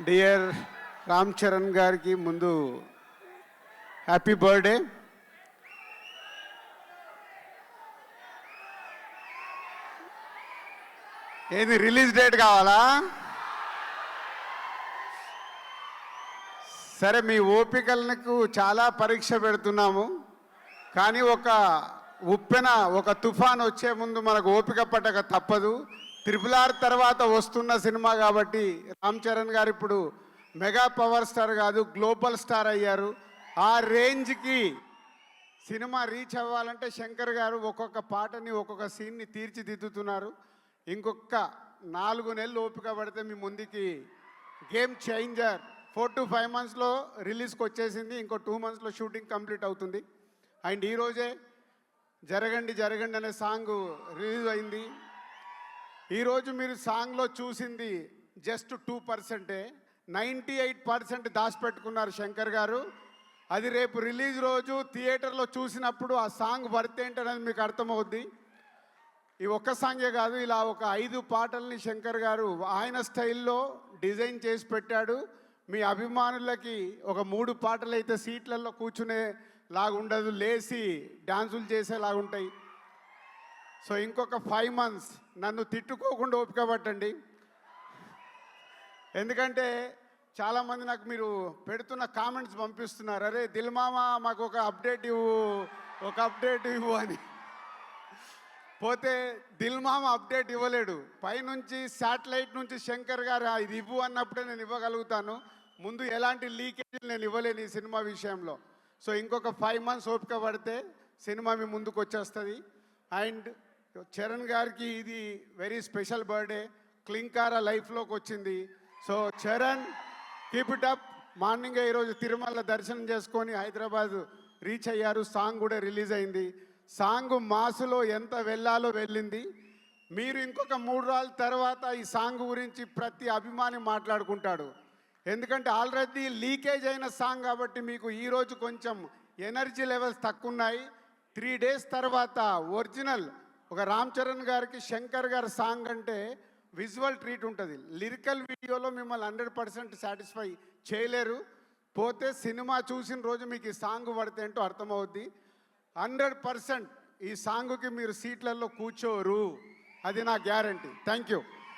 Dear Ram Charan గారికి ముందు happy birthday. ఏది రిలీజ్ డేట్ కావాలా? సరే, మీ ఓపికలకు చాలా పరీక్ష పెడుతున్నాము, కానీ ఒక ఉప్పెన ఒక తుఫాన్ వచ్చే ముందు మనకు ఓపిక పట్టక తప్పదు. RRR తర్వాత వస్తున్న సినిమా కాబట్టి రామ్ చరణ్ గారు ఇప్పుడు మెగా పవర్ స్టార్ కాదు, గ్లోబల్ స్టార్ అయ్యారు. ఆ రేంజ్కి సినిమా రీచ్ అవ్వాలంటే శంకర్ గారు ఒక్కొక్క పాటని ఒక్కొక్క సీన్ని తీర్చిదిద్దుతున్నారు. ఇంకొక 4 నెలలు ఓపిక పడితే మీ ముందుకి గేమ్ చేంజర్ 4 to 5 monthsలో రిలీజ్కి వచ్చేసింది. ఇంకో 2 monthsలో షూటింగ్ కంప్లీట్ అవుతుంది. అండ్ ఈరోజే జరగండి జరగండి అనే సాంగ్ రిలీజ్ అయింది. ఈరోజు మీరు సాంగ్లో చూసింది జస్ట్ 2%. 98% దాచిపెట్టుకున్నారు శంకర్ గారు. అది రేపు రిలీజ్ రోజు థియేటర్లో చూసినప్పుడు ఆ సాంగ్ వర్త్ ఏంటనేది మీకు అర్థమవుద్ది. ఈ ఒక్క సాంగే కాదు, ఇలా ఒక 5 పాటల్ని శంకర్ గారు ఆయన స్టైల్లో డిజైన్ చేసి పెట్టాడు. మీ అభిమానులకి ఒక 3 పాటలు అయితే సీట్లలో కూర్చునే లాగుండదు, లేచి డ్యాన్సులు చేసేలాగుంటాయి. సో ఇంకొక 5 months నన్ను తిట్టుకోకుండా ఓపిక పట్టండి. ఎందుకంటే చాలామంది నాకు మీరు పెడుతున్న కామెంట్స్ పంపిస్తున్నారు, అరే దిల్ మామ మాకు ఒక అప్డేట్ ఇవ్వు అని. పోతే దిల్ మామ అప్డేట్ ఇవ్వలేడు. పైనుంచి శాటిలైట్ నుంచి శంకర్ గారు ఇది ఇవ్వు అన్నప్పుడే నేను ఇవ్వగలుగుతాను. ముందు ఎలాంటి లీకేజీలు నేను ఇవ్వలేను ఈ సినిమా విషయంలో. సో ఇంకొక 5 months ఓపిక పడితే సినిమా మీ ముందుకు వచ్చేస్తుంది. అండ్ చరణ్ గారికి ఇది వెరీ స్పెషల్ బర్త్డే. క్లింకారా లైఫ్లోకి వచ్చింది. So Charan, keep it up. మార్నింగే ఈరోజు తిరుమల దర్శనం చేసుకొని హైదరాబాద్ రీచ్ అయ్యారు. సాంగ్ కూడా రిలీజ్ అయింది. సాంగ్ మాసులో ఎంత వెళ్ళాలో వెళ్ళింది. మీరు ఇంకొక 3 రోజుల తర్వాత ఈ సాంగ్ గురించి ప్రతి అభిమాని మాట్లాడుకుంటాడు. ఎందుకంటే ఆల్రెడీ లీకేజ్ అయిన సాంగ్ కాబట్టి మీకు ఈరోజు కొంచెం ఎనర్జీ లెవెల్స్ తక్కువ ఉన్నాయి. 3 days తర్వాత ఒరిజినల్ ఒక రామ్ చరణ్ గారికి శంకర్ గారి సాంగ్ అంటే విజువల్ ట్రీట్ ఉంటుంది. లిరికల్ వీడియోలో మిమ్మల్ని 100% సాటిస్ఫై చేయలేరు. పోతే సినిమా చూసిన రోజు మీకు ఈ సాంగ్ పడితే ఏంటో అర్థమవుద్ది. 100% ఈ సాంగ్కి మీరు సీట్లలో కూర్చోరు, అది నా గ్యారంటీ. Thank you.